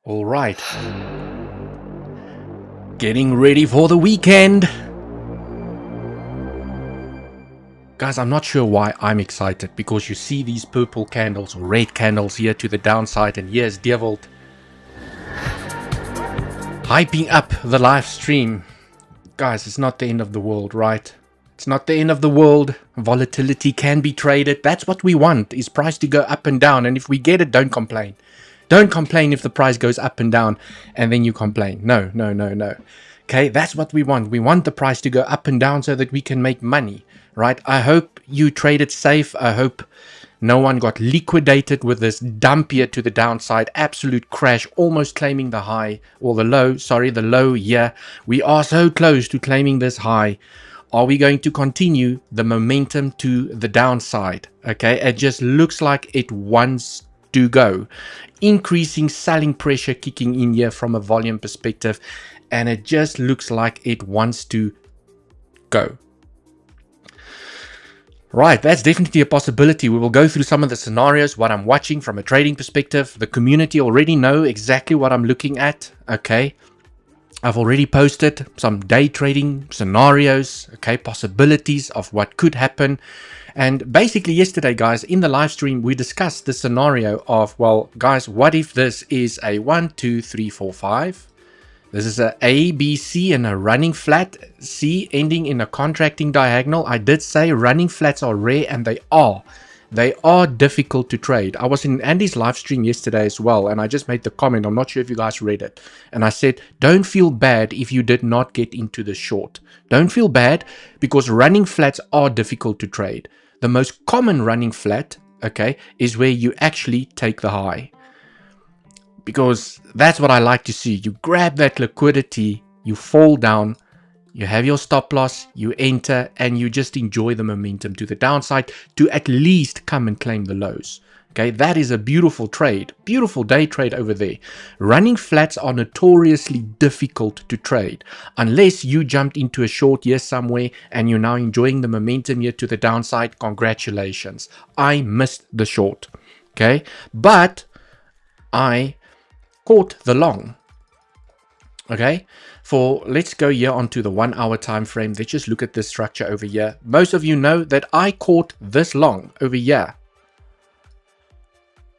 All right. Getting ready for the weekend. Guys, I'm not sure why I'm excited, because you see these purple candles or red candles here to the downside, and here's Dewald hyping up the live stream. Guys, it's not the end of the world, right? It's not the end of the world. Volatility can be traded. That's what we want, is price to go up and down. And if we get it, don't complain. Don't complain if the price goes up and down and then you complain. No. Okay, that's what we want. We want the price to go up and down so that we can make money, right? I hope you traded safe. I hope no one got liquidated with this dump here to the downside. Absolute crash, almost claiming the high, or the low here. We are so close to claiming this high. Are we going to continue the momentum to the downside? Okay, it just looks like it wants to go. Increasing selling pressure kicking in here from a volume perspective, and it just looks like it wants to go. Right, that's definitely a possibility. We will go through some of the scenarios, what I'm watching from a trading perspective. The community already know exactly what I'm looking at. Okay, I've already posted some day trading scenarios, okay, possibilities of what could happen. And basically yesterday, guys, in the live stream, we discussed the scenario of, well, guys, what if this is a 1, 2, 3, 4, 5? This is a B, C, and a running flat C ending in a contracting diagonal. I did say running flats are rare, and they are difficult to trade. I was in Andy's live stream yesterday as well, and I just made the comment. I'm not sure if you guys read it. And I said, don't feel bad if you did not get into the short. Don't feel bad, because running flats are difficult to trade. The most common running flat, okay, is where you actually take the high. Because that's what I like to see. You grab that liquidity, you fall down, you have your stop loss, you enter, and you just enjoy the momentum to the downside to at least come and claim the lows. Okay, that is a beautiful trade, beautiful day trade over there. Running flats are notoriously difficult to trade unless you jumped into a short here somewhere and you're now enjoying the momentum here to the downside. Congratulations. I missed the short. Okay, but I caught the long. Okay, let's go here onto the 1 hour time frame. Let's just look at this structure over here. Most of you know that I caught this long over here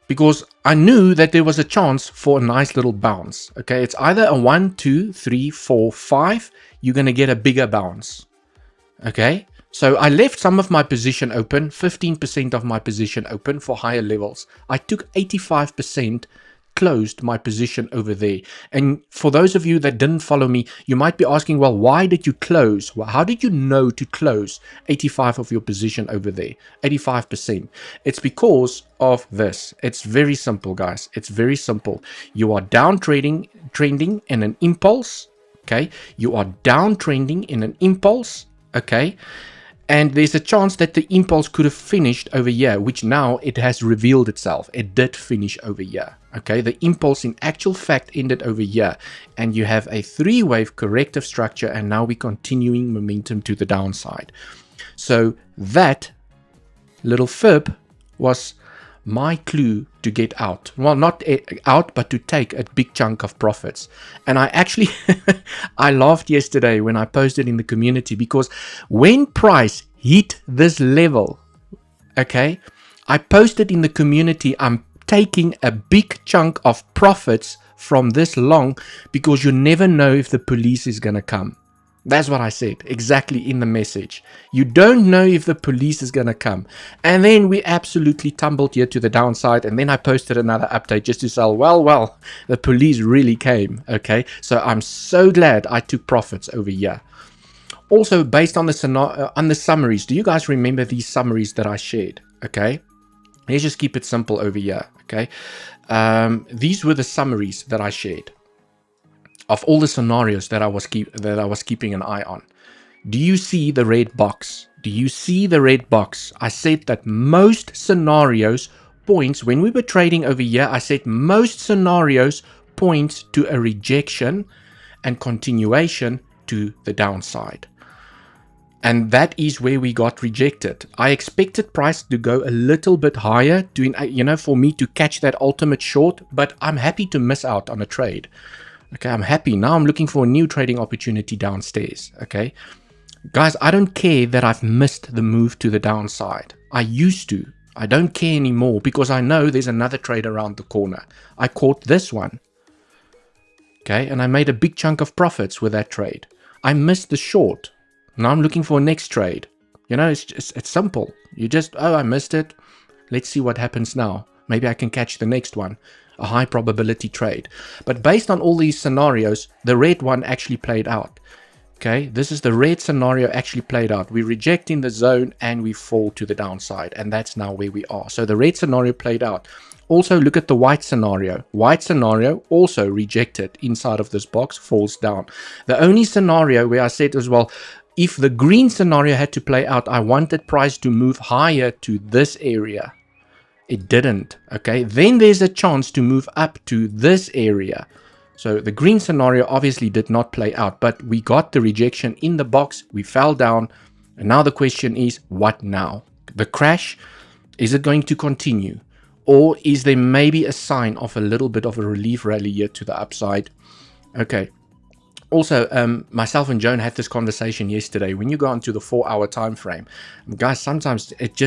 because I knew that there was a chance for a nice little bounce. Okay, it's either a 1, 2, 3, 4, 5. You're going to get a bigger bounce. Okay, so I left some of my position open, 15% of my position open for higher levels. I took 85%, closed my position over there. And for those of you that didn't follow me, you might be asking, well, why did you close? Well, how did you know to close 85 of your position over there? 85%. It's because of this. It's very simple, guys. It's very simple. You are trending in an impulse. Okay, you are downtrending in an impulse. Okay, and there's a chance that the impulse could have finished over here, which now it has revealed itself. It did finish over here. Okay, the impulse in actual fact ended over here. And you have a 3-wave corrective structure, and now we're continuing momentum to the downside. So that little fib was my clue to get out. Well, not out, but to take a big chunk of profits. And I actually, I laughed yesterday when I posted in the community, because when price hit this level, okay, I posted in the community, I'm taking a big chunk of profits from this long, because you never know if the police is going to come. That's what I said exactly in the message. You don't know if the police is going to come. And then we absolutely tumbled here to the downside. And then I posted another update just to say, well, the police really came. Okay, so I'm so glad I took profits over here. Also, based on the summaries, do you guys remember these summaries that I shared? Okay, let's just keep it simple over here. Okay, these were the summaries that I shared of all the scenarios that I was keeping an eye on. Do you see the red box? Do you see the red box? I said that most scenarios points, when we were trading over here, I said most scenarios point to a rejection and continuation to the downside. And that is where we got rejected. I expected price to go a little bit higher to, for me to catch that ultimate short, but I'm happy to miss out on a trade. Okay, I'm happy. Now I'm looking for a new trading opportunity downstairs. Okay, guys, I don't care that I've missed the move to the downside. I used to. I don't care anymore because I know there's another trade around the corner. I caught this one. Okay, and I made a big chunk of profits with that trade. I missed the short. Now I'm looking for a next trade. It's simple. You just, I missed it. Let's see what happens now. Maybe I can catch the next one. A high probability trade. But based on all these scenarios, the red one actually played out. Okay, this is the red scenario actually played out. We reject in the zone and we fall to the downside. And that's now where we are. So the red scenario played out. Also look at the white scenario. White scenario also rejected inside of this box, falls down. The only scenario where I said as well, if the green scenario had to play out, I wanted price to move higher to this area. It didn't. Okay, then there's a chance to move up to this area. So the green scenario obviously did not play out, but we got the rejection in the box. We fell down. And now the question is, what now? The crash, is it going to continue? Or is there maybe a sign of a little bit of a relief rally here to the upside? Okay. Also, myself and Joan had this conversation yesterday. When you go onto the 4-hour time frame, guys, sometimes it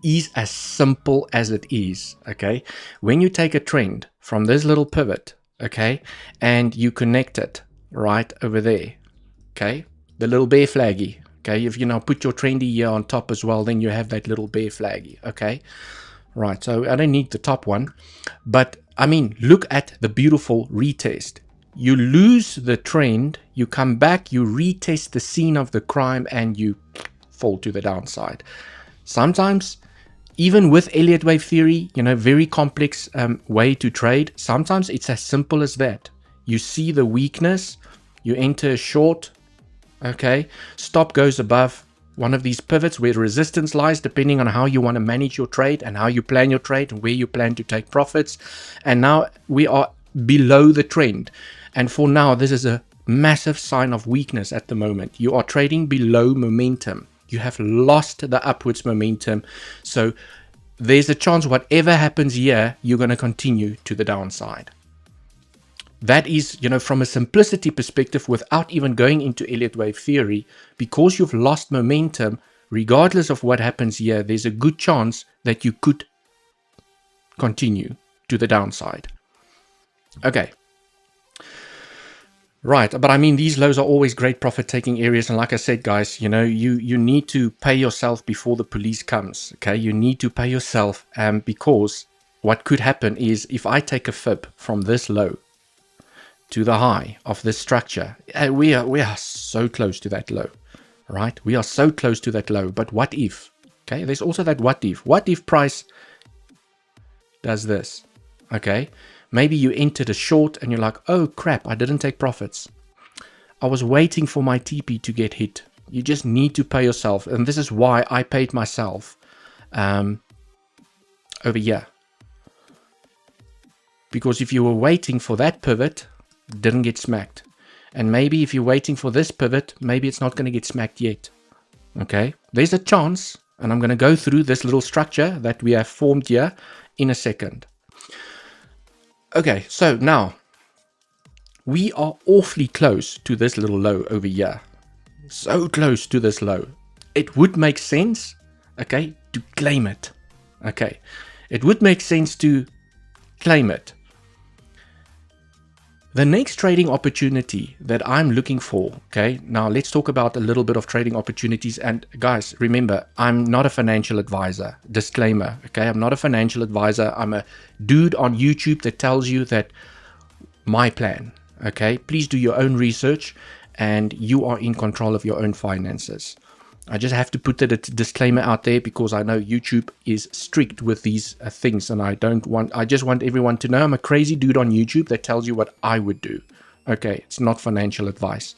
is as simple as it is. Okay, when you take a trend from this little pivot, okay, and you connect it right over there, okay, the little bear flaggy. Okay, if you now put your trendy here on top as well, then you have that little bear flaggy. Okay, right. So I don't need the top one, but I mean, look at the beautiful retest. You lose the trend, you come back, you retest the scene of the crime, and you fall to the downside. Sometimes, even with Elliott wave theory, very complex way to trade, sometimes it's as simple as that. You see the weakness, you enter a short, okay, stop goes above one of these pivots where resistance lies, depending on how you want to manage your trade and how you plan your trade and where you plan to take profits. And now we are below the trend. And for now, this is a massive sign of weakness at the moment. You are trading below momentum. You have lost the upwards momentum. So there's a chance whatever happens here, you're going to continue to the downside. That is, from a simplicity perspective, without even going into Elliott wave theory, because you've lost momentum, regardless of what happens here, there's a good chance that you could continue to the downside. Okay. Right, but I mean, these lows are always great profit-taking areas, and like I said, guys, you need to pay yourself before the police comes, okay? You need to pay yourself, because what could happen is, if I take a fib from this low to the high of this structure, we are so close to that low, right? We are so close to that low, but what if, okay? There's also that what if. What if price does this, okay? Maybe you entered a short and you're like, oh crap, I didn't take profits. I was waiting for my TP to get hit. You just need to pay yourself. And this is why I paid myself over here. Because if you were waiting for that pivot, didn't get smacked. And maybe if you're waiting for this pivot, maybe it's not going to get smacked yet. Okay, there's a chance. And I'm going to go through this little structure that we have formed here in a second. Okay, so now we are awfully close to this little low over here. So close to this low. It would make sense, okay, to claim it. Okay, it would make sense to claim it. The next trading opportunity that I'm looking for, okay, now let's talk about a little bit of trading opportunities. And guys, remember, I'm not a financial advisor. Disclaimer, okay, I'm not a financial advisor. I'm a dude on YouTube that tells you that my plan, okay, please do your own research and you are in control of your own finances. I just have to put that disclaimer out there because I know YouTube is strict with these things, and I just want everyone to know I'm a crazy dude on YouTube that tells you what I would do. Okay, it's not financial advice.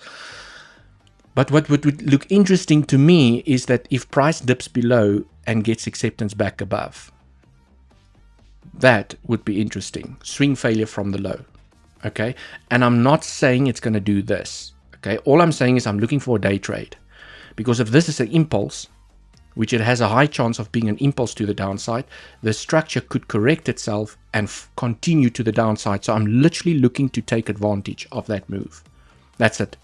But what would look interesting to me is that if price dips below and gets acceptance back above, that would be interesting. Swing failure from the low. Okay, and I'm not saying it's going to do this. Okay, all I'm saying is I'm looking for a day trade. Because if this is an impulse, which it has a high chance of being an impulse to the downside, the structure could correct itself and continue to the downside. So I'm literally looking to take advantage of that move. That's it.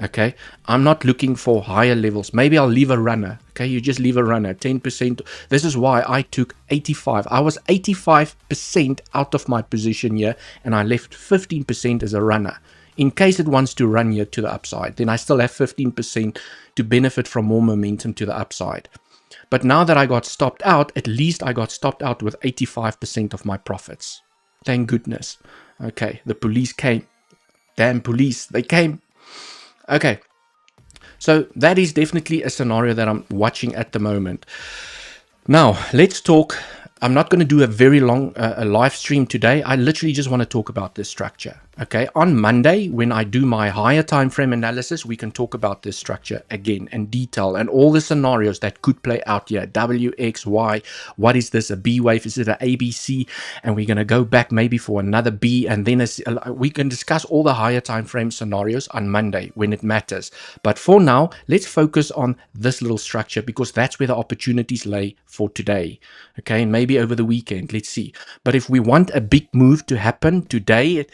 Okay, I'm not looking for higher levels. Maybe I'll leave a runner. Okay, you just leave a runner, 10%. This is why I took 85. I was 85% out of my position here, and I left 15% as a runner. In case it wants to run here to the upside, then I still have 15% to benefit from more momentum to the upside. But now that I got stopped out, at least I got stopped out with 85% of my profits. Thank goodness. Okay, the police came. Damn police, they came. Okay, so that is definitely a scenario that I'm watching at the moment. Now, let's talk. I'm not going to do a very long live stream today. I literally just want to talk about this structure. Okay, on Monday, when I do my higher time frame analysis, we can talk about this structure again in detail and all the scenarios that could play out here. W, X, Y. What is this? A B wave? Is it an ABC? And we're going to go back maybe for another B, and then we can discuss all the higher time frame scenarios on Monday when it matters. But for now, let's focus on this little structure because that's where the opportunities lay for today. Okay, and maybe over the weekend. Let's see. But if we want a big move to happen today,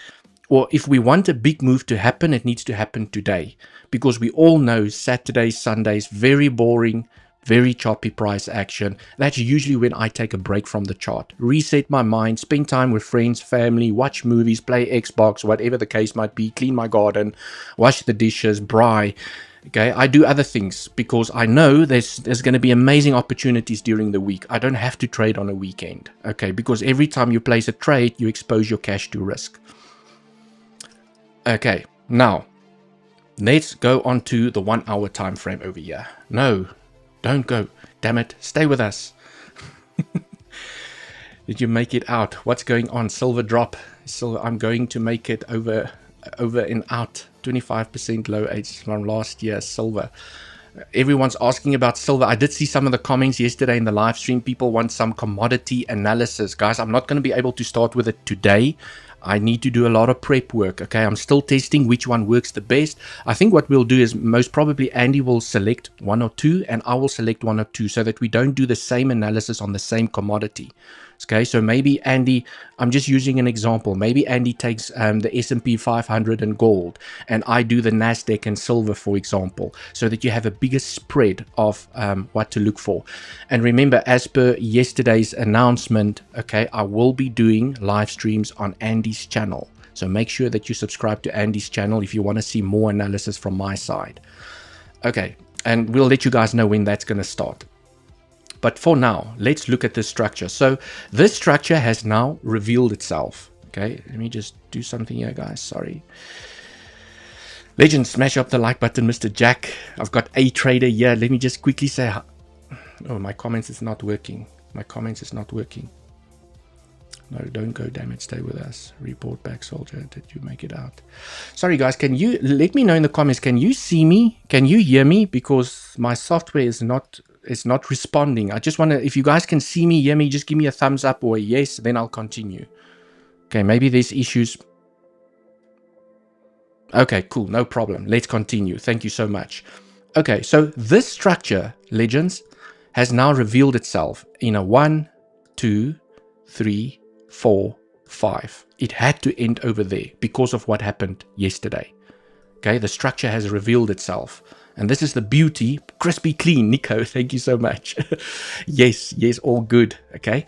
or if we want a big move to happen, it needs to happen today. Because we all know Saturdays, Sundays, very boring, very choppy price action. That's usually when I take a break from the chart. Reset my mind, spend time with friends, family, watch movies, play Xbox, whatever the case might be, clean my garden, wash the dishes, braai. Okay, I do other things because I know there's going to be amazing opportunities during the week. I don't have to trade on a weekend. Okay, because every time you place a trade, you expose your cash to risk. Okay, now let's go on to the 1 hour time frame over here. No, don't go. Damn it, stay with us. Did you make it out? What's going on? Silver drop. So I'm going to make it over and out. 25% low age from last year. Silver. Everyone's asking about silver. I did see some of the comments yesterday in the live stream. People want some commodity analysis. Guys, I'm not going to be able to start with it today. I need to do a lot of prep work. Okay, I'm still testing which one works the best. I think what we'll do is most probably Andy will select one or two and I will select one or two so that we don't do the same analysis on the same commodity. Okay, so maybe Andy, I'm just using an example. Maybe Andy takes the S&P 500 and gold, and I do the NASDAQ and silver, for example, so that you have a bigger spread of what to look for. And remember, as per yesterday's announcement, okay, I will be doing live streams on Andy's channel. So make sure that you subscribe to Andy's channel if you want to see more analysis from my side. Okay, and we'll let you guys know when that's going to start. But for now, let's look at this structure. So this structure has now revealed itself. Okay, let me just do something here, guys. Sorry. Legends, smash up the like button, Mr. Jack. I've got a trader here. Let me just quickly say, oh, my comments is not working. My comments is not working. No, don't go, damn it. Stay with us. Report back, soldier. Did you make it out? Sorry, guys. Can you let me know in the comments? Can you see me? Can you hear me? Because my software is not responding. I just want to, if you guys can see me, hear me, just give me a thumbs up or a yes, then I'll continue. Okay, maybe there's issues. Okay, cool, no problem. Let's continue. Thank you so much. Okay, so this structure, legends, has now revealed itself in a 1, 2, 3, 4, 5. It had to end over there because of what happened yesterday. Okay, the structure has revealed itself. And this is the beauty, crispy clean, Nico, thank you so much. Yes, all good, okay?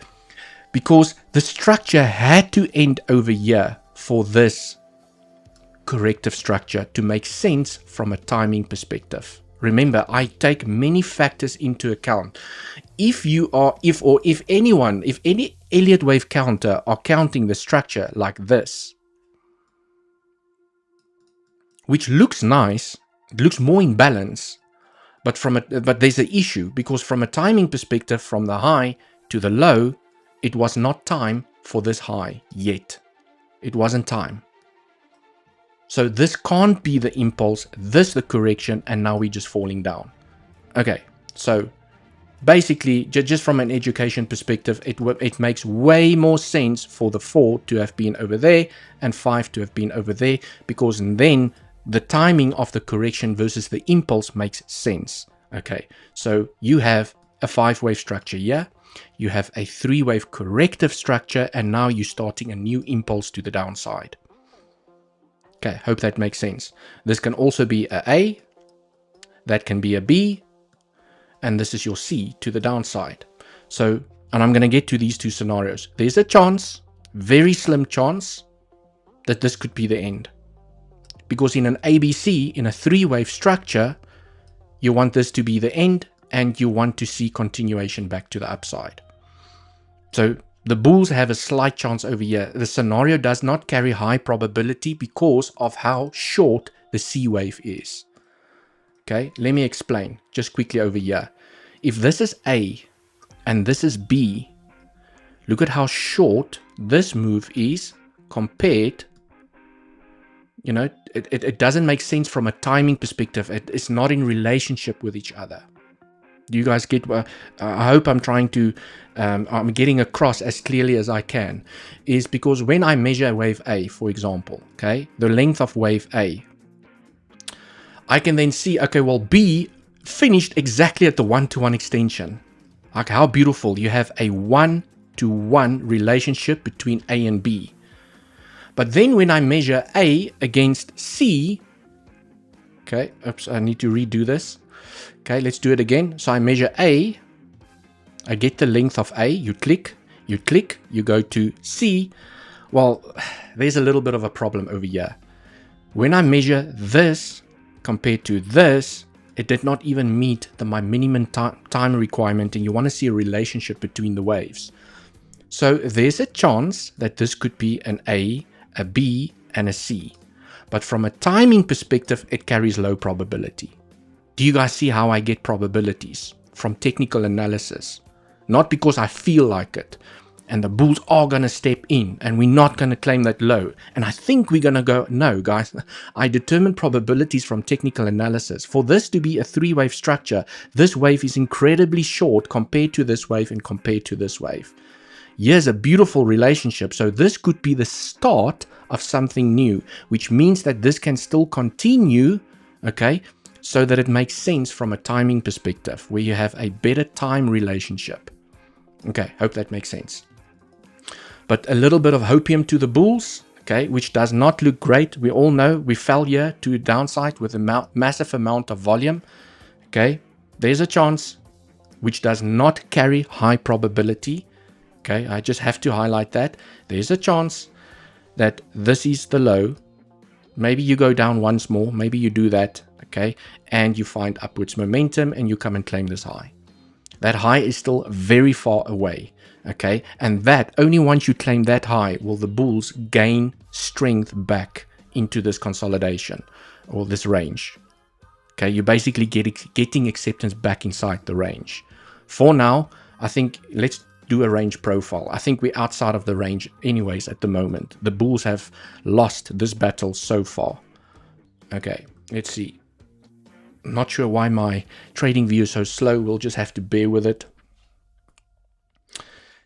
Because the structure had to end over here for this corrective structure to make sense from a timing perspective. Remember, I take many factors into account. If any Elliott wave counter are counting the structure like this, which looks nice, it looks more in balance, but there's an issue because from a timing perspective, from the high to the low, it was not time for this high yet. It wasn't time. So this can't be the impulse, this the correction, and now we're just falling down. Okay, so basically, just from an education perspective, it makes way more sense for the 4 to have been over there and 5 to have been over there, because then the timing of the correction versus the impulse makes sense. Okay, so you have a 5-wave structure here, you have a 3-wave corrective structure, and now you're starting a new impulse to the downside. Okay, hope that makes sense. This can also be a A, that can be a B, and this is your C to the downside. So, and I'm going to get to these two scenarios. There's a chance, very slim chance, that this could be the end. Because in an ABC, in a 3-wave structure, you want this to be the end, and you want to see continuation back to the upside. So the bulls have a slight chance over here. The scenario does not carry high probability because of how short the C wave is. Okay, let me explain just quickly over here. If this is A and this is B, look at how short this move is compared. You know, it doesn't make sense from a timing perspective. It's not in relationship with each other. Do you guys get? I hope I'm trying to, I'm getting across as clearly as I can. Is because when I measure wave A, for example, okay, the length of wave A, I can then see, okay, well, B finished exactly at the 1-to-1 extension. Like, how beautiful. You have a 1-to-1 relationship between A and B. But then when I measure A against C, okay, oops, I need to redo this. Okay, let's do it again. So I measure A, I get the length of A, you click, you go to C. Well, there's a little bit of a problem over here. When I measure this compared to this, it did not even meet my minimum time requirement, and you want to see a relationship between the waves. So there's a chance that this could be an A, a B, and a C. But from a timing perspective, it carries low probability. Do you guys see how I get probabilities? From technical analysis. Not because I feel like it. And the bulls are going to step in, and we're not going to claim that low. And I think we're going to go, no, guys, I determine probabilities from technical analysis. For this to be a 3-wave structure, this wave is incredibly short compared to this wave and compared to this wave. Here's a beautiful relationship. So this could be the start of something new, which means that this can still continue, okay, so that it makes sense from a timing perspective, where you have a better time relationship. Okay, hope that makes sense. But a little bit of hopium to the bulls, okay, which does not look great. We all know we fell here to a downside with a massive amount of volume. Okay, there's a chance, which does not carry high probability. Okay, I just have to highlight that. There's a chance that this is the low. Maybe you go down once more. Maybe you do that, okay, and you find upwards momentum and you come and claim this high. That high is still very far away, okay, and that only once you claim that high will the bulls gain strength back into this consolidation or this range. Okay, you're basically getting acceptance back inside the range. For now, I think let's do a range profile. I think we're outside of the range anyways at the moment. The bulls have lost this battle so far. Okay, let's see. Not sure why my trading view is so slow. We'll just have to bear with it.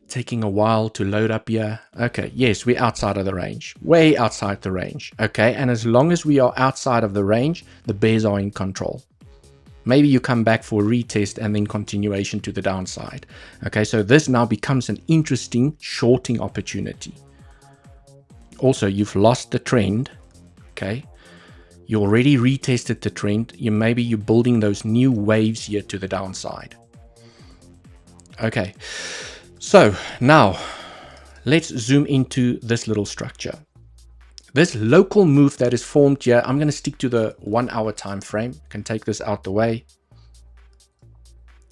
Taking a while to load up here. Okay, yes, we're outside of the range. Way outside the range. Okay, and as long as we are outside of the range, the bears are in control. Maybe you come back for a retest and then continuation to the downside. Okay, so this now becomes an interesting shorting opportunity. Also, you've lost the trend. Okay, you already retested the trend. Maybe you're building those new waves here to the downside. Okay, so now let's zoom into this little structure. This local move that is formed here, I'm going to stick to the 1 hour time frame. Can take this out the way.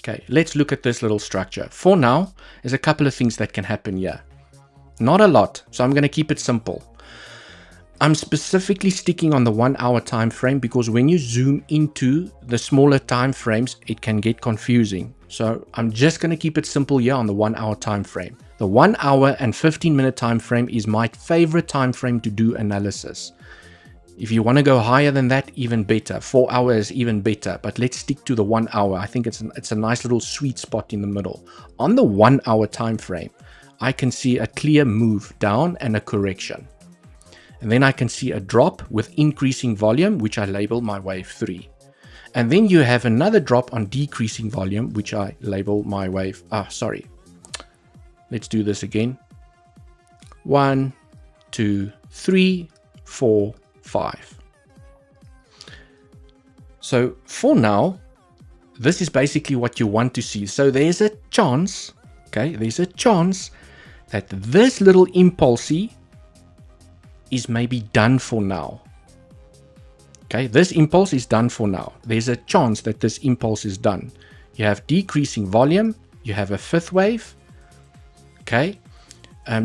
Okay, let's look at this little structure. For now, there's a couple of things that can happen here. Not a lot, so I'm going to keep it simple. I'm specifically sticking on the 1 hour time frame because when you zoom into the smaller time frames, it can get confusing. So I'm just going to keep it simple here on the 1 hour time frame. The 1 hour and 15-minute time frame is my favorite time frame to do analysis. If you want to go higher than that, even better. 4 hours, even better. But let's stick to the 1 hour. I think it's a nice little sweet spot in the middle. On the 1 hour time frame, I can see a clear move down and a correction. And then I can see a drop with increasing volume, which I label my wave 3. And then you have another drop on decreasing volume, which I label my wave. Sorry. Let's do this again. 1, 2, 3, 4, 5. So for now, this is basically what you want to see. So there's a chance, okay, there's a chance that this little impulse is maybe done for now. Okay, this impulse is done for now. There's a chance that this impulse is done. You have decreasing volume, you have a fifth wave. Okay,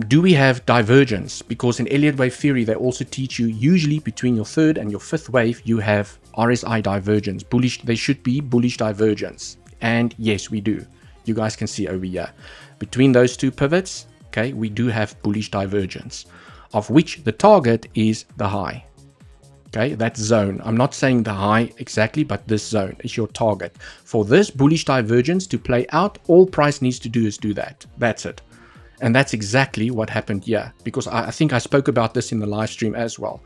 do we have divergence? Because in Elliott wave theory, they also teach you usually between your third and your fifth wave, you have RSI divergence. Bullish, there should be bullish divergence. And yes, we do. You guys can see over here. Between those two pivots, okay, we do have bullish divergence, of which the target is the high. Okay, that zone. I'm not saying the high exactly, but this zone is your target. For this bullish divergence to play out, all price needs to do is do that. That's it. And that's exactly what happened here, because I think I spoke about this in the live stream as well.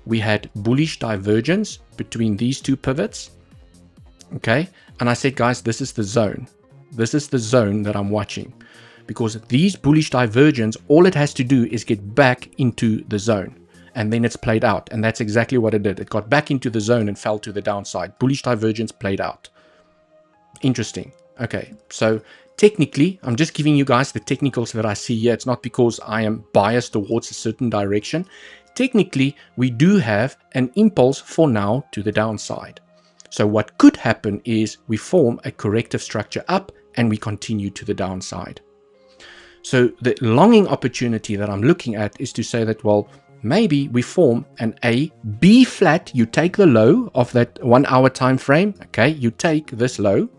We had bullish divergence between these two pivots. Okay, and I said, guys, this is the zone. This is the zone that I'm watching, because these bullish divergence, all it has to do is get back into the zone. And then it's played out. And that's exactly what it did. It got back into the zone and fell to the downside. Bullish divergence played out. Interesting. Okay, so technically, I'm just giving you guys the technicals that I see here. It's not because I am biased towards a certain direction. Technically, we do have an impulse for now to the downside. So what could happen is we form a corrective structure up and we continue to the downside. So the longing opportunity that I'm looking at is to say that, well, maybe we form an A, B flat. You take the low of that 1 hour time frame. Okay, you take this low.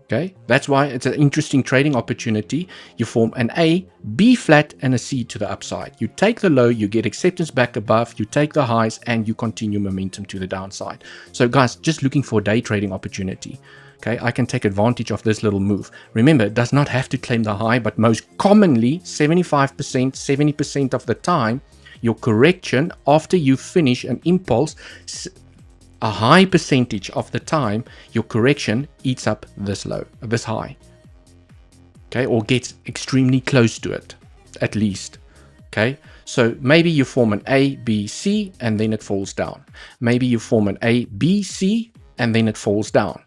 Okay, that's why it's an interesting trading opportunity. You form an A, B flat, and a C to the upside. You take the low, you get acceptance back above, you take the highs, and you continue momentum to the downside. So guys, just looking for a day trading opportunity. Okay, I can take advantage of this little move. Remember, it does not have to claim the high, but most commonly, 75%, 70% of the time, your correction after you finish an impulse, a high percentage of the time, your correction eats up this low, this high. Okay, or gets extremely close to it, at least. Okay, so maybe you form an A, B, C, and then it falls down. Maybe you form an A, B, C, and then it falls down.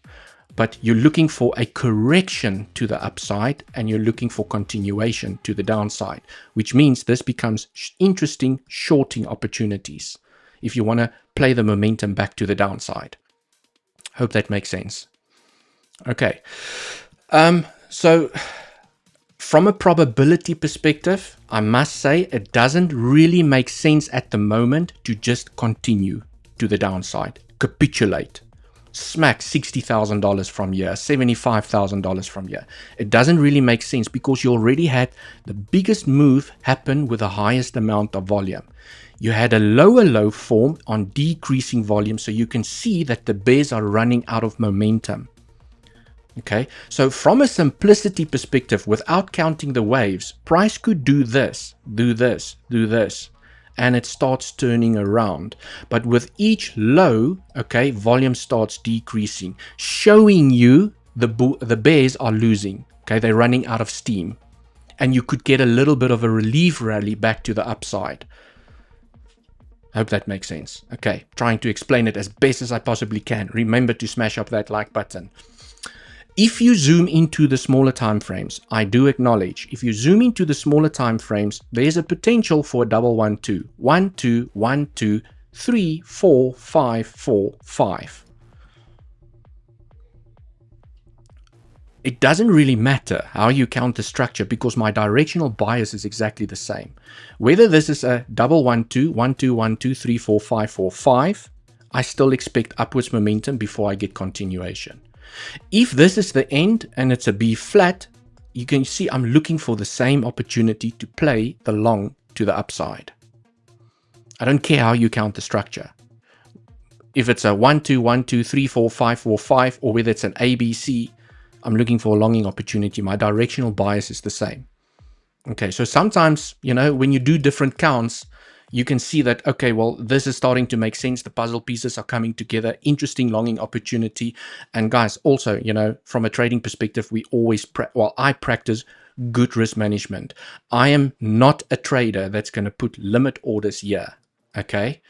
But you're looking for a correction to the upside and you're looking for continuation to the downside, which means this becomes interesting shorting opportunities if you want to play the momentum back to the downside. Hope that makes sense. Okay. So from a probability perspective, I must say it doesn't really make sense at the moment to just continue to the downside, capitulate. Smack $60,000 from here, $75,000 from here. It doesn't really make sense because you already had the biggest move happen with the highest amount of volume. You had a lower low form on decreasing volume, so you can see that the bears are running out of momentum. Okay, so from a simplicity perspective, without counting the waves, price could do this, do this, do this, and it starts turning around. But with each low, okay, volume starts decreasing, showing you the bears are losing. Okay, they're running out of steam. And you could get a little bit of a relief rally back to the upside. I hope that makes sense. Okay, trying to explain it as best as I possibly can. Remember to smash up that like button. If you zoom into the smaller time frames, I do acknowledge, if you zoom into the smaller time frames, there's a potential for a double 1, 2. 1, 2, 1, 2, 3, 4, 5, 4, 5. It doesn't really matter how you count the structure because my directional bias is exactly the same. Whether this is a double 1, 2, 1, 2, 1, 2, 3, 4, 5, 4, 5, I still expect upwards momentum before I get continuation. If this is the end and it's a B flat, you can see I'm looking for the same opportunity to play the long to the upside. I don't care how you count the structure. If it's a 1, 2, 1, 2, 3, 4, 5, 4, 5, or whether it's an ABC, I'm looking for a longing opportunity. My directional bias is the same. Okay, so sometimes, you know, when you do different counts, you can see that, okay, well, this is starting to make sense. The puzzle pieces are coming together. Interesting longing opportunity. And guys, also, from a trading perspective, we always, I practice good risk management. I am not a trader that's going to put limit orders here, okay?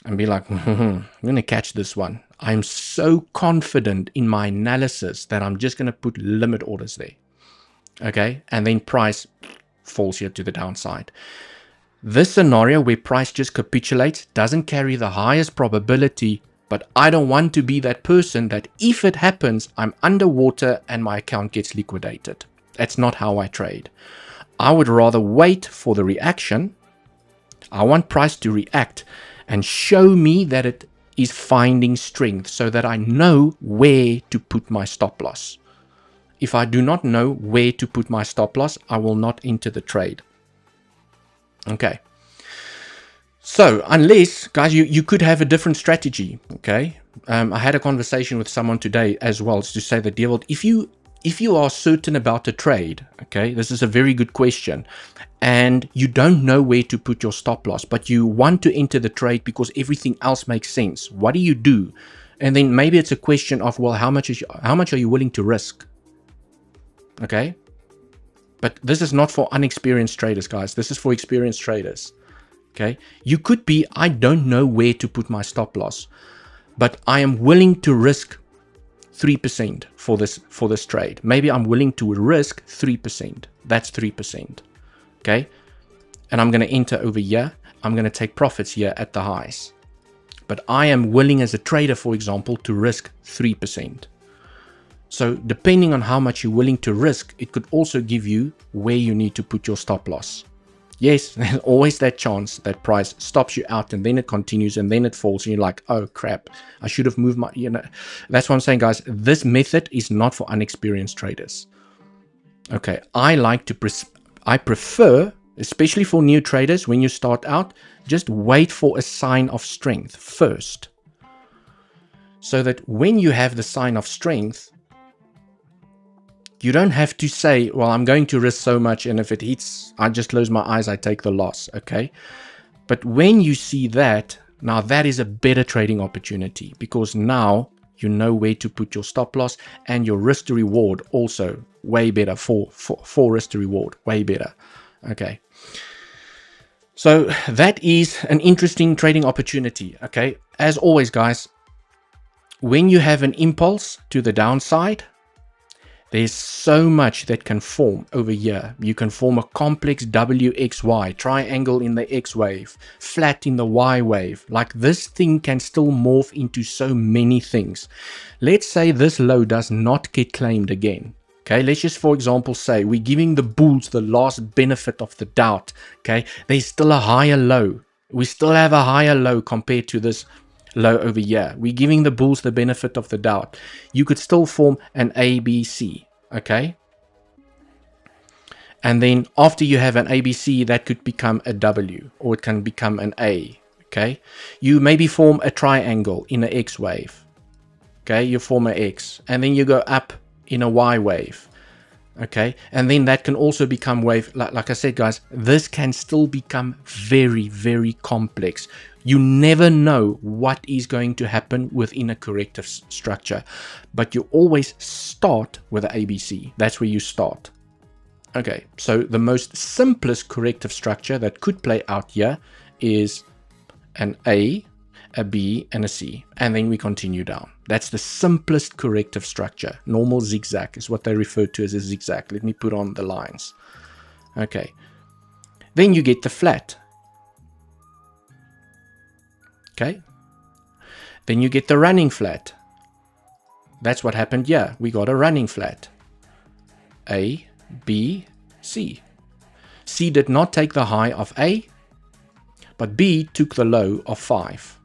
And be like, I'm going to catch this one. I'm so confident in my analysis that I'm just going to put limit orders there, okay? And then price falls here to the downside. This scenario where price just capitulates doesn't carry the highest probability, but I don't want to be that person that if it happens, I'm underwater and my account gets liquidated. That's not how I trade. I would rather wait for the reaction. I want price to react and show me that it is finding strength so that I know where to put my stop loss. If I do not know where to put my stop loss, I will not enter the trade. Okay. So unless, guys, you could have a different strategy. Okay. I had a conversation with someone today as well to say that, Dewald, if you are certain about a trade, okay, this is a very good question, and you don't know where to put your stop loss, but you want to enter the trade because everything else makes sense, what do? And then maybe it's a question of, well, how much are you willing to risk? Okay. But this is not for unexperienced traders, guys. This is for experienced traders. Okay. You could be, I don't know where to put my stop loss, but I am willing to risk 3% for this trade. Maybe I'm willing to risk 3%. That's 3%. Okay. And I'm going to enter over here. I'm going to take profits here at the highs. But I am willing as a trader, for example, to risk 3%. So depending on how much you're willing to risk, it could also give you where you need to put your stop loss. Yes, there's always that chance that price stops you out and then it continues and then it falls and you're like, oh crap, I should have moved my, that's what I'm saying, guys. This method is not for unexperienced traders. Okay, I prefer, especially for new traders, when you start out, just wait for a sign of strength first. So that when you have the sign of strength, you don't have to say, well, I'm going to risk so much, and if it hits, I just close my eyes, I take the loss, okay? But when you see that, now that is a better trading opportunity, because now you know where to put your stop loss, and your risk to reward also way better for risk to reward, way better, okay? So that is an interesting trading opportunity, okay? As always, guys, when you have an impulse to the downside, there's so much that can form over here. You can form a complex WXY, triangle in the X wave, flat in the Y wave. Like this thing can still morph into so many things. Let's say this low does not get claimed again. Okay, let's just, for example, say we're giving the bulls the last benefit of the doubt. Okay, there's still a higher low. We still have a higher low compared to this low over here. We're giving the bulls the benefit of the doubt. You could still form an ABC, okay? And then after you have an ABC, that could become a W, or it can become an A, okay? You maybe form a triangle in an X wave, okay? You form an X, and then you go up in a Y wave, okay? And then that can also become wave. Like I said, guys, this can still become very, very complex. You never know what is going to happen within a corrective structure, but you always start with an ABC. That's where you start. Okay, so the most simplest corrective structure that could play out here is an A, a B, and a C, and then we continue down. That's the simplest corrective structure. Normal zigzag is what they refer to as a zigzag. Let me put on the lines. Okay, then you get the flat. Okay, then you get the running flat. That's what happened here. We got a running flat. A, B, C. C did not take the high of A, but B took the low of 5.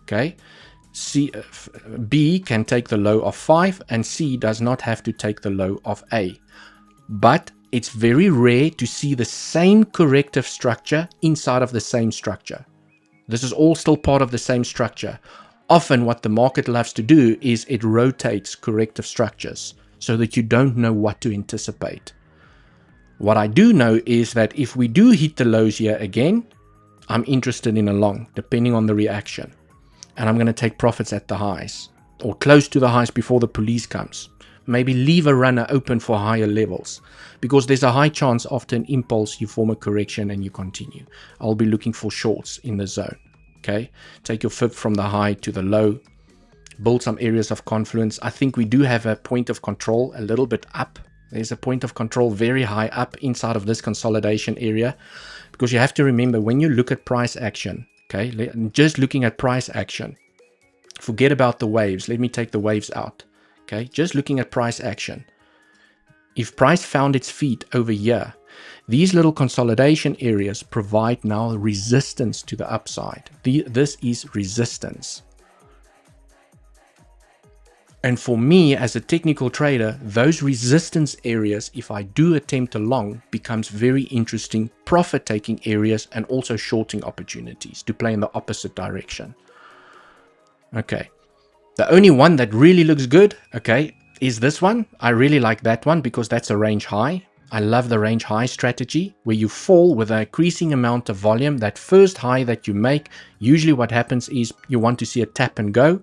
Okay, B can take the low of 5, and C does not have to take the low of A. But it's very rare to see the same corrective structure inside of the same structure. This is all still part of the same structure. Often what the market loves to do is it rotates corrective structures so that you don't know what to anticipate. What I do know is that if we do hit the lows here again, I'm interested in a long, depending on the reaction. And I'm going to take profits at the highs or close to the highs before the police comes. Maybe leave a runner open for higher levels because there's a high chance after an impulse you form a correction and you continue. I'll be looking for shorts in the zone. Okay, take your fib from the high to the low, build some areas of confluence. I think we do have a point of control a little bit up. There's a point of control very high up inside of this consolidation area, because you have to remember when you look at price action, okay, just looking at price action, forget about the waves. Let me take the waves out. Okay, just looking at price action. If price found its feet over here, these little consolidation areas provide now resistance to the upside. This is resistance. And for me as a technical trader, those resistance areas, if I do attempt a long, becomes very interesting profit-taking areas and also shorting opportunities to play in the opposite direction. Okay. The only one that really looks good, okay, is this one. I really like that one because that's a range high. I love the range high strategy where you fall with an increasing amount of volume. That first high that you make, usually what happens is you want to see a tap and go.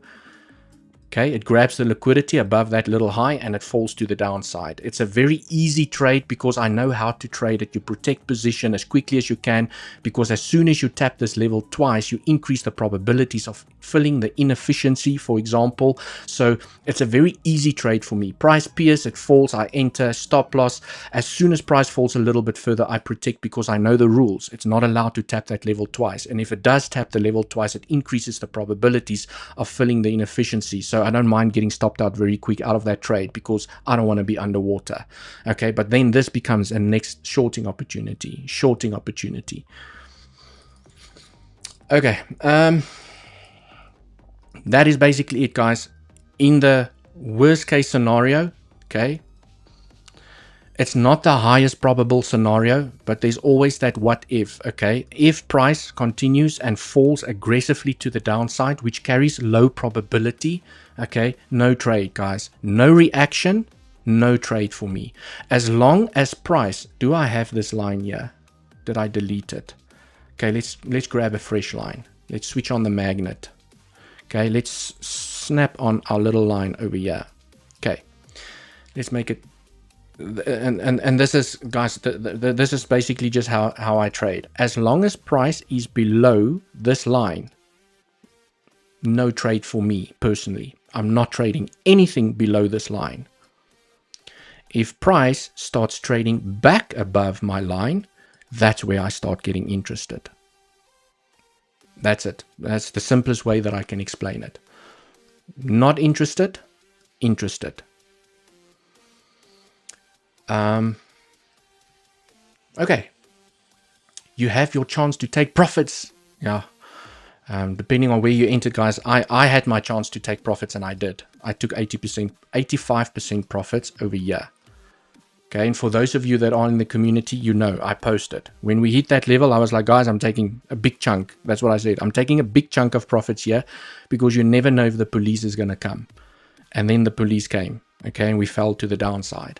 Okay, it grabs the liquidity above that little high and it falls to the downside. It's a very easy trade because I know how to trade it. You protect position as quickly as you can because as soon as you tap this level twice, you increase the probabilities of filling the inefficiency, for example. So it's a very easy trade for me. Price pierce, it falls, I enter, stop loss. As soon as price falls a little bit further, I protect because I know the rules. It's not allowed to tap that level twice. And if it does tap the level twice, it increases the probabilities of filling the inefficiency. So I don't mind getting stopped out very quick out of that trade because I don't want to be underwater. Okay, but then this becomes a next shorting opportunity. Okay, that is basically it, guys. In the worst case scenario, okay, it's not the highest probable scenario, but there's always that what if, okay? If price continues and falls aggressively to the downside, which carries low probability, okay, no trade, guys. No reaction, no trade for me. As long as price, do I have this line here? Did I delete it? Okay, let's grab a fresh line. Let's switch on the magnet. Okay, let's snap on our little line over here. Okay, let's make it. And this is, guys, this is basically just how I trade. As long as price is below this line, no trade for me personally. I'm not trading anything below this line. If price starts trading back above my line, that's where I start getting interested. That's it. That's the simplest way that I can explain it. Not interested, interested. Okay, you have your chance to take profits. Yeah, depending on where you entered, guys. I had my chance to take profits and I did. I took 80%, 85% profits over here. Okay, and for those of you that are in the community, you know, I posted. When we hit that level, I was like, guys, I'm taking a big chunk. That's what I said. I'm taking a big chunk of profits here because you never know if the police is going to come. And then the police came, okay, and we fell to the downside.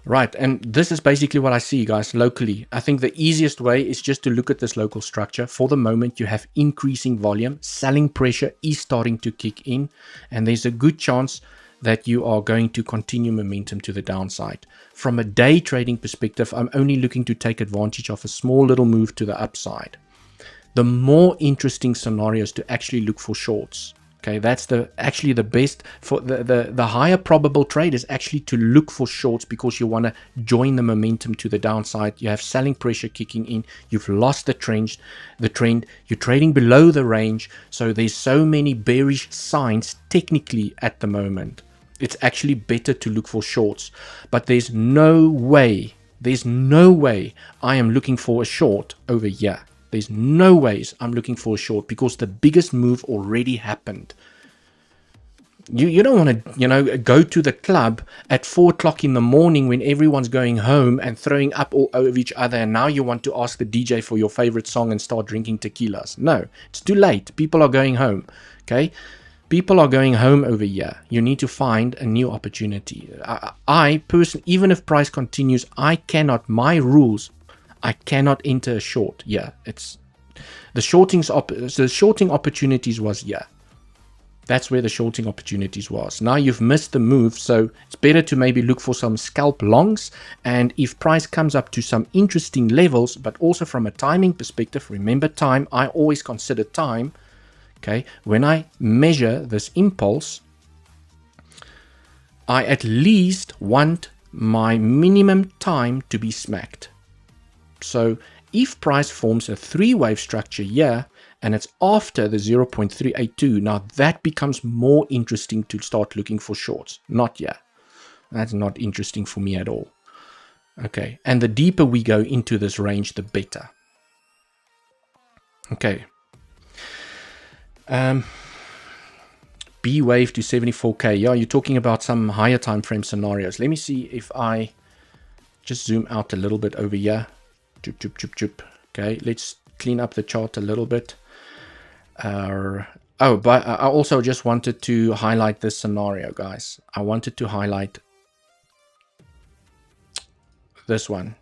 Right, and this is basically what I see, guys, locally. I think the easiest way is just to look at this local structure. For the moment, you have increasing volume. Selling pressure is starting to kick in, and there's a good chance that you are going to continue momentum to the downside. From a day trading perspective, I'm only looking to take advantage of a small little move to the upside. The more interesting scenarios to actually look for shorts. Okay, that's actually the best for the higher probable trade is actually to look for shorts because you want to join the momentum to the downside. You have selling pressure kicking in. You've lost the trend. You're trading below the range. So there's so many bearish signs technically at the moment. It's actually better to look for shorts. But there's no way I am looking for a short over here. There's no ways I'm looking for a short because the biggest move already happened. You don't want to, go to the club at 4 o'clock in the morning when everyone's going home and throwing up all over each other. And now you want to ask the DJ for your favorite song and start drinking tequilas. No, it's too late. People are going home. Okay. People are going home over here. You need to find a new opportunity. I personally, even if price continues, I cannot, my rules, I cannot enter a short. Yeah, it's the shorting opportunities was here. That's where the shorting opportunities was. Now you've missed the move, so it's better to maybe look for some scalp longs. And if price comes up to some interesting levels, but also from a timing perspective, remember time, I always consider time. Okay, when I measure this impulse, I at least want my minimum time to be smacked. So if price forms a three-wave structure here, and it's after the 0.382, now that becomes more interesting to start looking for shorts. Not yet. That's not interesting for me at all. Okay, and the deeper we go into this range, the better. Okay. B wave to 74k. Yeah, you're talking about some higher time frame scenarios. Let me see if I just zoom out a little bit over here. Choop, choop, choop, choop. Okay, let's clean up the chart a little bit. But I also just wanted to highlight this scenario, guys. I wanted to highlight this one.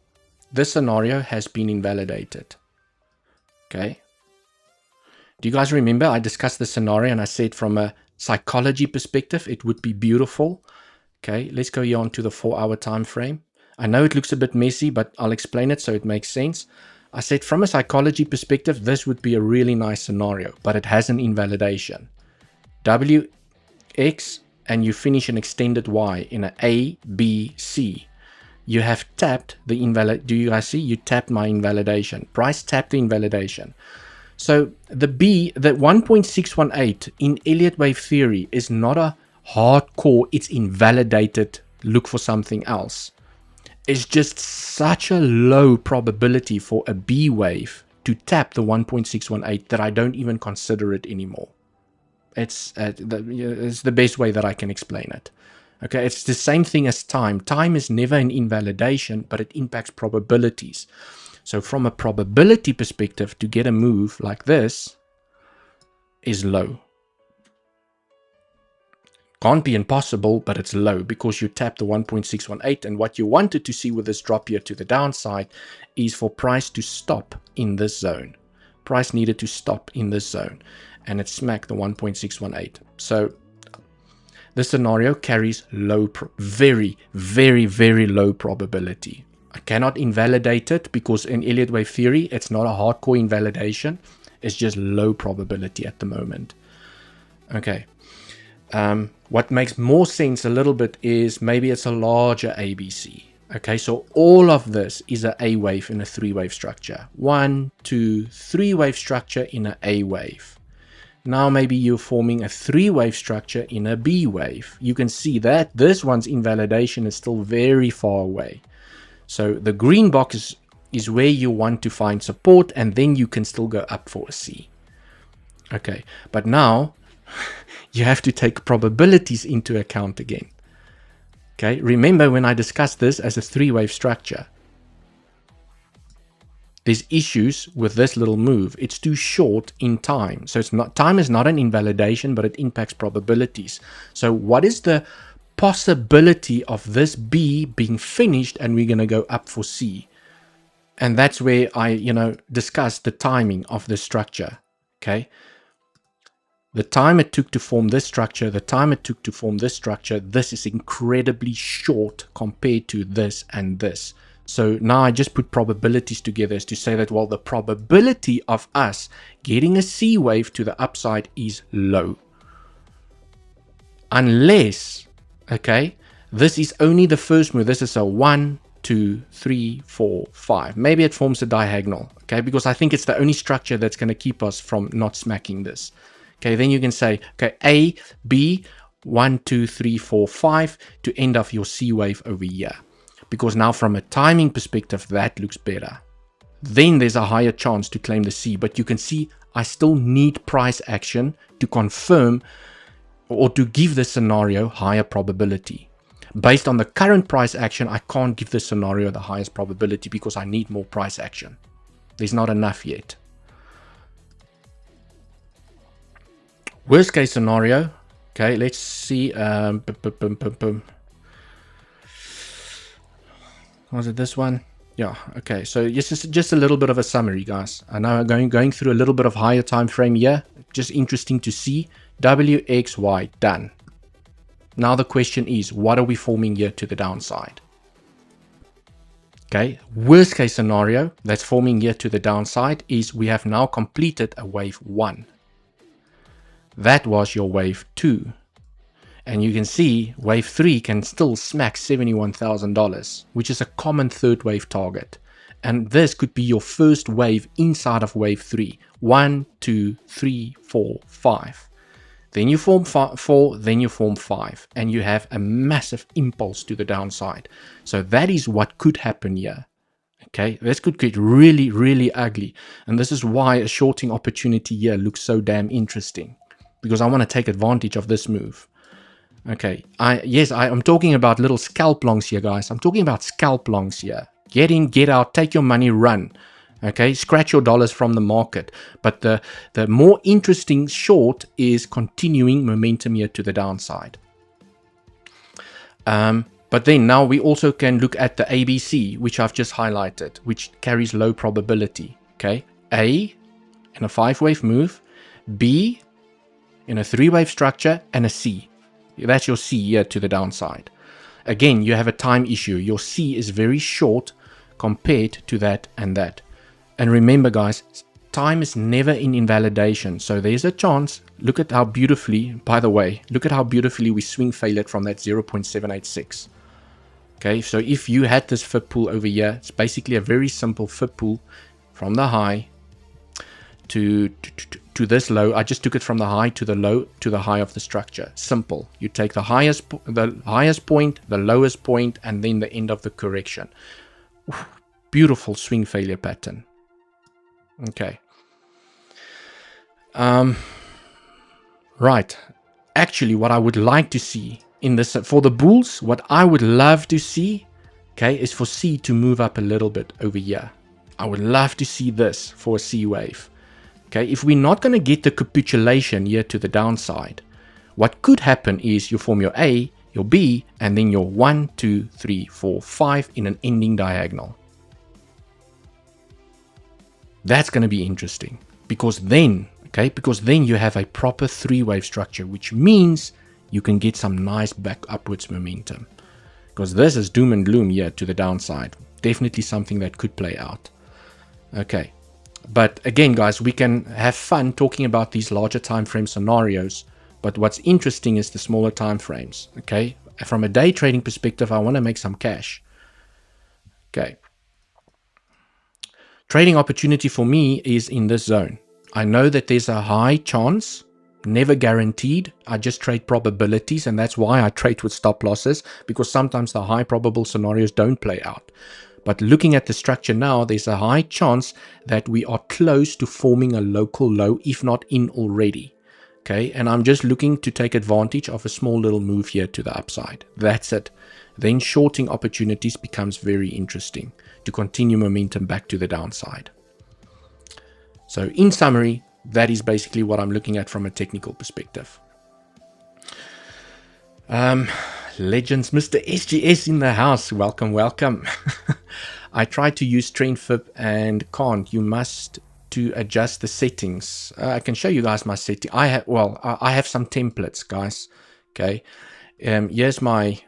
This scenario has been invalidated. Okay. Do you guys remember I discussed the scenario and I said from a psychology perspective, it would be beautiful. Okay, let's go here on to the 4-hour time frame. I know it looks a bit messy, but I'll explain it so it makes sense. I said from a psychology perspective, this would be a really nice scenario, but it has an invalidation. WX and you finish an extended Y in an A, B, C. You have tapped the invalid. Do you guys see? You tapped my invalidation. Price tapped the invalidation. So the B, the 1.618 in Elliott wave theory is not a hardcore, it's invalidated, look for something else. It's just such a low probability for a B wave to tap the 1.618 that I don't even consider it anymore. It's the best way that I can explain it. Okay, it's the same thing as time. Time is never an invalidation, but it impacts probabilities. So from a probability perspective, to get a move like this is low. Can't be impossible, but it's low because you tap the 1.618. And what you wanted to see with this drop here to the downside is for price to stop in this zone. Price needed to stop in this zone and it smacked the 1.618. So this scenario carries low, very, very, very low probability. I cannot invalidate it because in Elliott wave theory, it's not a hardcore invalidation. It's just low probability at the moment. Okay. What makes more sense a little bit is maybe it's a larger ABC. Okay, so all of this is an A wave in a 3-wave structure. 1, 2, 3-wave structure in an A wave. Now maybe you're forming a 3-wave structure in a B wave. You can see that this one's invalidation is still very far away. So the green box is where you want to find support, and then you can still go up for a C. Okay, but now you have to take probabilities into account again. Okay, remember when I discussed this as a 3-wave structure, there's issues with this little move. It's too short in time. So it's not, time is not an invalidation, but it impacts probabilities. So what is the possibility of this B being finished and we're going to go up for C? And that's where I, discussed the timing of the structure. Okay. The time it took to form this structure, the time it took to form this structure, this is incredibly short compared to this and this. So now I just put probabilities together as to say that, well, the probability of us getting a C wave to the upside is low. Unless, okay, this is only the first move. This is a 1, 2, 3, 4, 5. Maybe it forms a diagonal, okay, because I think it's the only structure that's going to keep us from not smacking this. Okay, then you can say, okay, A, B, 1, 2, 3, 4, 5 to end off your C wave over here. Because now from a timing perspective, that looks better. Then there's a higher chance to claim the C. But you can see I still need price action to confirm or to give the scenario higher probability. Based on the current price action, I can't give the scenario the highest probability because I need more price action. There's not enough yet. Worst case scenario, okay, let's see, was it this one? Yeah, okay. So just a little bit of a summary, guys. I know I'm going through a little bit of higher time frame here. Just interesting to see. WXY done. Now the question is, what are we forming here to the downside? Okay, worst case scenario that's forming here to the downside is we have now completed a wave 1. That was your wave 2. And you can see wave 3 can still smack $71,000, which is a common third wave target. And this could be your first wave inside of wave 3. 1, 2, 3, 4, 5. Then you form 4, then you form 5. And you have a massive impulse to the downside. So that is what could happen here. Okay, this could get really, really ugly. And this is why a shorting opportunity here looks so damn interesting. Because I want to take advantage of this move. Okay, I'm talking about little scalp longs here, guys. I'm talking about scalp longs here. Get in, get out, take your money, run. Okay, scratch your dollars from the market. But the more interesting short is continuing momentum here to the downside. But then now we also can look at the ABC, which I've just highlighted, which carries low probability. Okay, A in a 5-wave move, B in a 3-wave structure, and a C. That's your C here to the downside. Again, you have a time issue. Your C is very short compared to that and that. And remember, guys, time is never in invalidation. So there's a chance. Look at how beautifully, by the way, look at how beautifully we swing failored from that 0.786. Okay, so if you had this fib pool over here, it's basically a very simple fib pool from the high to this low. I just took it from the high to the low to the high of the structure. Simple. You take the highest point, the lowest point, and then the end of the correction. Beautiful swing failure pattern. Okay. Right. Actually, what I would like to see in this for the bulls, what I would love to see, okay, is for C to move up a little bit over here. I would love to see this for a C wave. Okay, if we're not going to get the capitulation here to the downside, what could happen is you form your A, your B, and then your 1, 2, 3, 4, 5 in an ending diagonal. That's going to be interesting because then, you have a proper 3-wave structure, which means you can get some nice back upwards momentum. Because this is doom and gloom here to the downside. Definitely something that could play out. Okay. But again, guys, we can have fun talking about these larger time frame scenarios. But what's interesting is the smaller time frames. Okay. From a day trading perspective, I want to make some cash. Okay. Trading opportunity for me is in this zone. I know that there's a high chance, never guaranteed. I just trade probabilities, and that's why I trade with stop losses, because sometimes the high probable scenarios don't play out. But looking at the structure now, there's a high chance that we are close to forming a local low, if not in already. Okay, and I'm just looking to take advantage of a small little move here to the upside. That's it. Then shorting opportunities becomes very interesting to continue momentum back to the downside. So in summary, that is basically what I'm looking at from a technical perspective. Legends, Mr. SGS in the house. Welcome, welcome. I tried to use trend fib and can't. You must to adjust the settings. I can show you guys my setting. I have some templates, guys. Okay. Here's my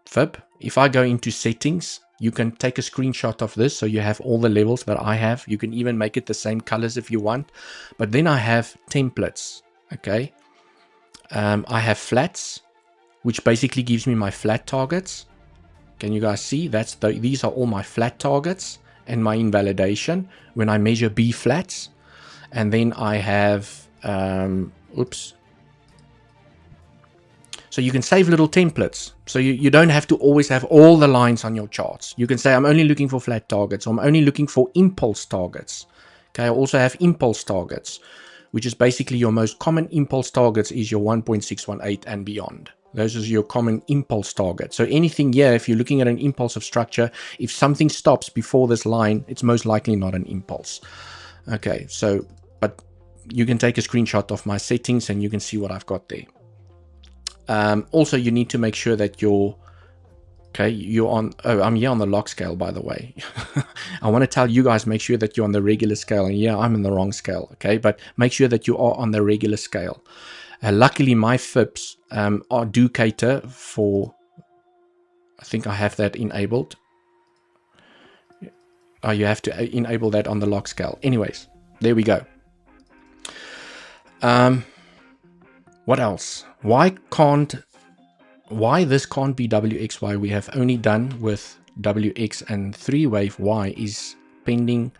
fib. If I go into settings, you can take a screenshot of this so you have all the levels that I have. You can even make it the same colors if you want. But then I have templates. Okay. I have flats, which basically gives me my flat targets. Can you guys see? These are all my flat targets and my invalidation when I measure B flats. And then I have, So you can save little templates. So you don't have to always have all the lines on your charts. You can say, I'm only looking for flat targets, or I'm only looking for impulse targets. Okay, I also have impulse targets, which is basically your most common impulse targets is your 1.618 and beyond. Those are your common impulse targets. So anything here, if you're looking at an impulsive structure, if something stops before this line, it's most likely not an impulse. Okay, so, but you can take a screenshot of my settings and you can see what I've got there. Also, you need to make sure that your Okay, you're on, oh, I'm here on the log scale, by the way. I want to tell you guys, make sure that you're on the regular scale. And yeah, I'm in the wrong scale, okay? But make sure that you are on the regular scale. Luckily, my FIPS do cater for, I think I have that enabled. Oh, you have to enable that on the log scale. Anyways, there we go. What else? Why this can't be WXY? We have only done with WX, and 3-wave Y is pending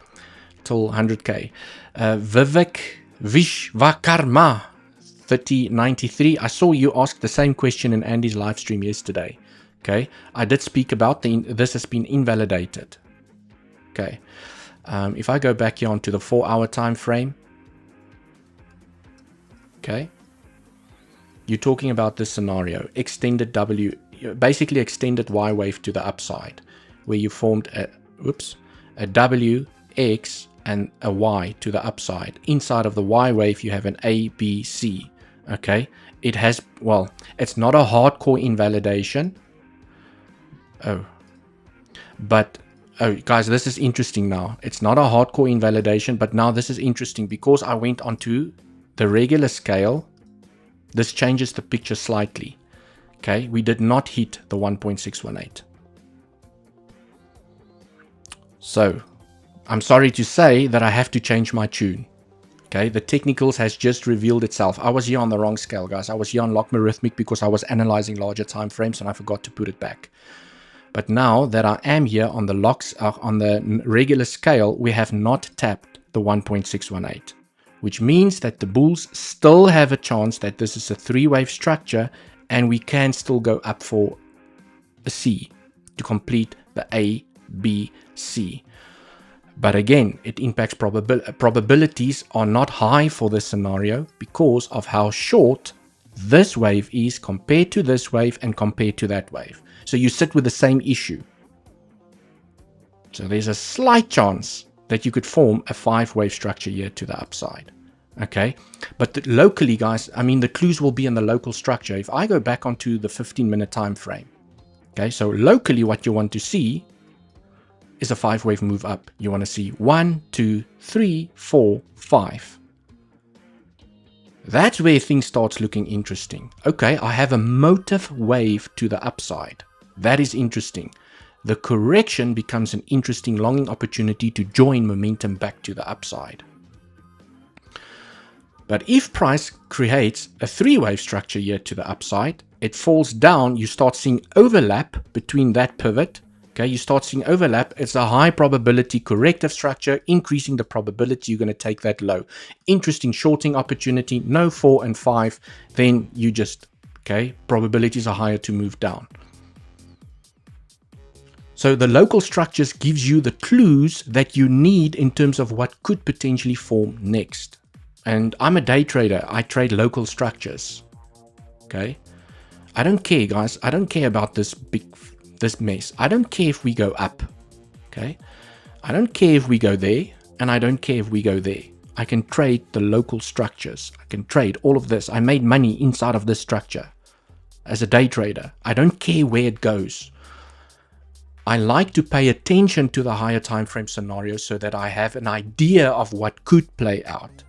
till 100k. Vivek Vishvakarma 3093. I saw you ask the same question in Andy's live stream yesterday. Okay, I did speak about this has been invalidated. Okay, if I go back here onto the 4-hour time frame. Okay, you're talking about this scenario, extended basically extended Y wave to the upside, where you formed a W, X, and a Y to the upside. Inside of the Y wave, you have an A, B, C. Okay, it has, well, it's not a hardcore invalidation. Oh, guys, this is interesting now. It's not a hardcore invalidation, but now this is interesting because I went onto the regular scale. This changes the picture slightly. Okay, we did not hit the 1.618. So, I'm sorry to say that I have to change my tune. Okay, the technicals has just revealed itself. I was here on the wrong scale, guys. I was here on logarithmic because I was analyzing larger time frames and I forgot to put it back. But now that I am here on the on the regular scale, we have not tapped the 1.618. Which means that the bulls still have a chance that this is a 3-wave structure and we can still go up for a C to complete the A, B, C. But again, it impacts probabilities are not high for this scenario because of how short this wave is compared to this wave and compared to that wave. So you sit with the same issue. So there's a slight chance that you could form a 5-wave structure here to the upside. Okay, but locally, guys, I mean, the clues will be in the local structure. If I go back onto the 15-minute time frame, okay, so locally what you want to see is a 5-wave move up. You want to see 1, 2, 3, 4, 5. That's where things starts looking interesting. Okay, I have a motive wave to the upside. That is interesting. The correction becomes an interesting longing opportunity to join momentum back to the upside. But if price creates a 3-wave structure here to the upside, it falls down, you start seeing overlap between that pivot. Okay, you start seeing overlap. It's a high probability corrective structure, increasing the probability you're going to take that low. Interesting shorting opportunity, no 4 and 5, then you just, okay, probabilities are higher to move down. So the local structures gives you the clues that you need in terms of what could potentially form next. And I'm a day trader. I trade local structures. Okay. I don't care, guys. I don't care about this mess. I don't care if we go up. Okay. I don't care if we go there, and I don't care if we go there. I can trade the local structures. I can trade all of this. I made money inside of this structure as a day trader. I don't care where it goes. I like to pay attention to the higher time frame scenario so that I have an idea of what could play out.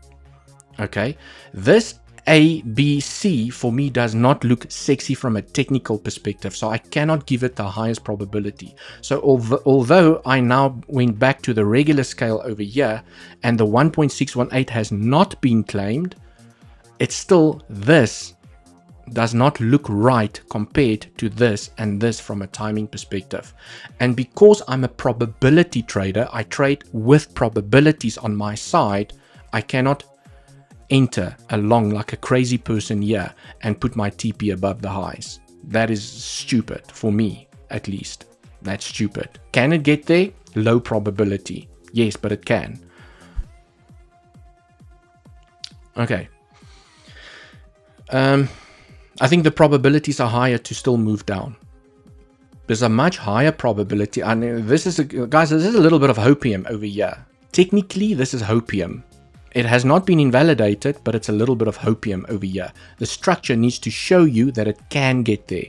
Okay, this A, B, C for me does not look sexy from a technical perspective, so I cannot give it the highest probability. So although I now went back to the regular scale over here and the 1.618 has not been claimed, it's still, this does not look right compared to this and this from a timing perspective. And because I'm a probability trader, I trade with probabilities on my side. I cannot enter along like a crazy person here and put my TP above the highs. That is stupid for me, at least. That's stupid. Can it get there? Low probability. Yes, but it can. Okay. I think the probabilities are higher to still move down. There's a much higher probability. And this is, guys, this is a little bit of hopium over here. Technically, this is hopium. It has not been invalidated, but it's a little bit of hopium over here. The structure needs to show you that it can get there.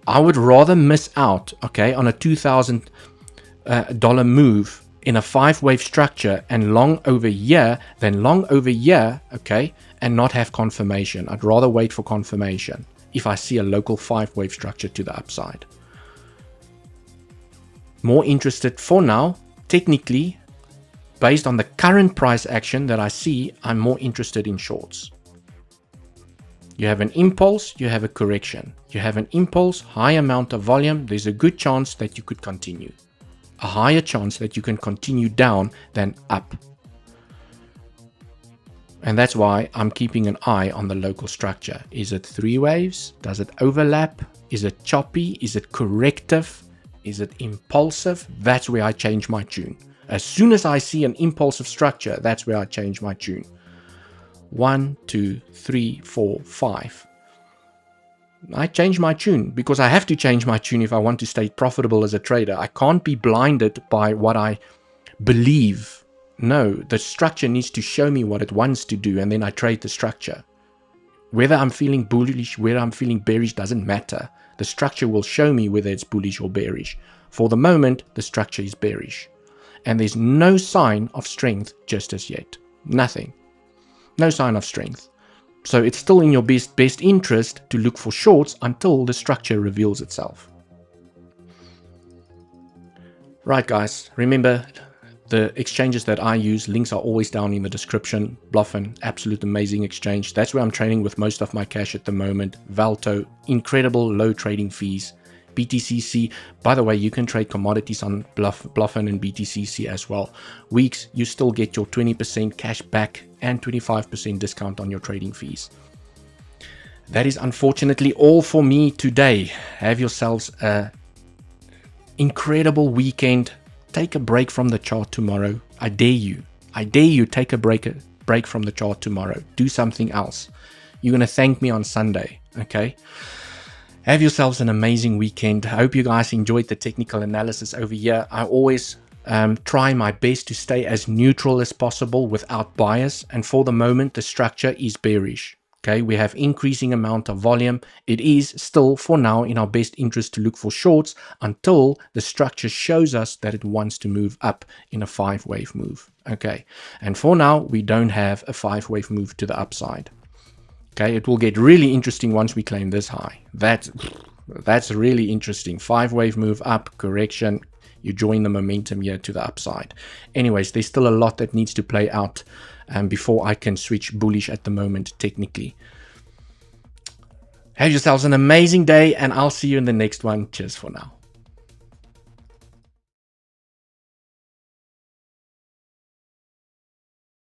I would rather miss out, okay, on a $2,000 move in a 5-wave structure and long over here than long over here, okay, and not have confirmation. I'd rather wait for confirmation if I see a local 5-wave structure to the upside. More interested for now, technically, based on the current price action that I see, I'm more interested in shorts. You have an impulse, you have a correction. You have an impulse, high amount of volume, there's a good chance that you could continue. A higher chance that you can continue down than up. And that's why I'm keeping an eye on the local structure. Is it 3 waves? Does it overlap? Is it choppy? Is it corrective? Is it impulsive? That's where I change my tune. As soon as I see an impulsive structure, that's where I change my tune. 1, 2, 3, 4, 5. I change my tune because I have to change my tune if I want to stay profitable as a trader. I can't be blinded by what I believe. No, the structure needs to show me what it wants to do, and then I trade the structure. Whether I'm feeling bullish, whether I'm feeling bearish, doesn't matter. The structure will show me whether it's bullish or bearish. For the moment, the structure is bearish. And there's no sign of strength just as yet. Nothing. No sign of strength. So it's still in your best interest to look for shorts until the structure reveals itself. Right, guys, remember the exchanges that I use, links are always down in the description. Bluffin, absolute amazing exchange. That's where I'm trading with most of my cash at the moment. Valto, incredible low trading fees. BTCC, by the way, you can trade commodities on Bluffin and BTCC as well. Weeks, you still get your 20% cash back and 25% discount on your trading fees. That is unfortunately all for me today. Have yourselves an incredible weekend. Take a break from the chart tomorrow. I dare you. I dare you, take a break from the chart tomorrow. Do something else. You're going to thank me on Sunday, okay? Have yourselves an amazing weekend. I hope you guys enjoyed the technical analysis over here. I always try my best to stay as neutral as possible without bias. And for the moment, the structure is bearish. Okay, we have increasing amount of volume. It is still, for now, in our best interest to look for shorts until the structure shows us that it wants to move up in a 5-wave move. Okay, and for now, we don't have a 5-wave move to the upside. Okay, it will get really interesting once we claim this high. That's really interesting. 5-wave move up, correction. You join the momentum here to the upside. Anyways, there's still a lot that needs to play out before I can switch bullish at the moment technically. Have yourselves an amazing day, and I'll see you in the next one. Cheers for now.